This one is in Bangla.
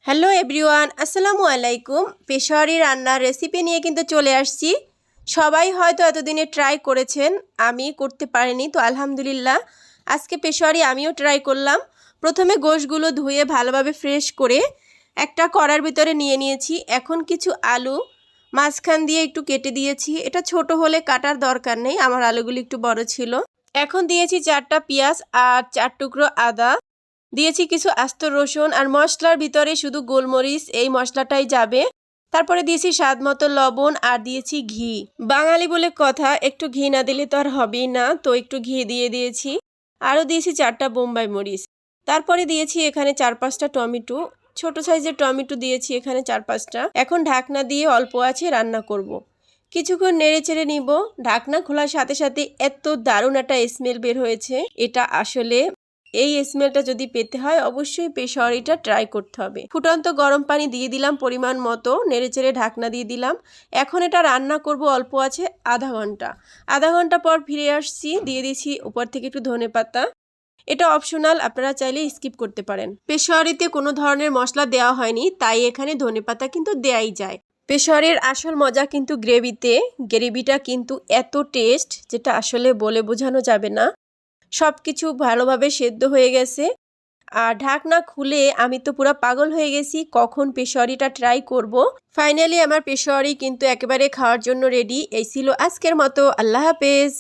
হ্যালো এভরিওয়ান, আসসালামু আলাইকুম। পেশোয়ারি রান্নার রেসিপি নিয়ে কিন্তু চলে আসছি। সবাই হয়তো এতদিনে ট্রাই করেছেন, আমি করতে পারিনি, তো আলহামদুলিল্লাহ আজকে পেশোয়ারি আমিও ট্রাই করলাম। প্রথমে গোশগুলো ধুয়ে ভালোভাবে ফ্রেশ করে একটা কড়ার ভিতরে নিয়ে নিয়েছি। এখন কিছু আলু মাঝখান দিয়ে একটু কেটে দিয়েছি। এটা ছোট হলে কাটার দরকার নেই, আমার আলুগুলি একটু বড় ছিল। এখন দিয়েছি 4টা পেঁয়াজ আর 4 টুকরো আদা, দিয়েছি কিছু আস্ত রসুন, আর মশলার ভিতরে শুধু গোলমরিচ এই মশলাটাই যাবে। তারপরে দিয়েছি স্বাদ মতো লবণ আর দিয়েছি ঘি। বাঙালি বলে কথা, একটু ঘি না দিলে তো আর হবেই না, তো একটু ঘি দিয়ে দিয়েছি। আরও দিয়েছি 4টা বোম্বাই মরিচ। তারপরে দিয়েছি এখানে 4-5টা টমেটো, ছোট সাইজের টমেটো দিয়েছি এখানে 4-5টা। এখন ঢাকনা দিয়ে অল্প আছে রান্না করব। কিছুক্ষণ নেড়ে চেড়ে নিব। ঢাকনা খোলার সাথে সাথে এত দারুণ একটা স্মেল বের হয়েছে, এটা আসলে এই স্মেলটা যদি পেতে হয় অবশ্যই পেশোয়ারিটা ট্রাই করতে হবে। ফুটন্ত গরম পানি দিয়ে দিলাম পরিমাণ মতো, নেড়েচেড়ে ঢাকনা দিয়ে দিলাম। এখন এটা রান্না করব অল্প আছে আধা ঘন্টা। আধা ঘন্টা পর ফিরে আসছি, দিয়ে দিয়েছি উপর থেকে একটু ধনেপাতা। এটা অপশনাল, আপনারা চাইলে স্কিপ করতে পারেন। পেশোয়ারিতে কোনো ধরনের মশলা দেওয়া হয়নি, তাই এখানে ধনেপাতা কিন্তু দেয়াই যায়। পেশোয়ারির আসল মজা কিন্তু গ্রেভিতে। গ্রেভিটা কিন্তু এত টেস্ট যেটা আসলে বলে বোঝানো যাবে না। সব কিছু ভালোভাবে সেদ্ধ হয়ে গেছে। আর ঢাকনা খুলে আমি তো পুরো পাগল হয়ে গেছি কখন পেশোয়ারিটা ট্রাই করব। ফাইনালি আমার পেশোয়ারি কিন্তু একেবারে খাওয়ার জন্য রেডি। এই ছিল আজকের মতো। আল্লাহ হাফেজ।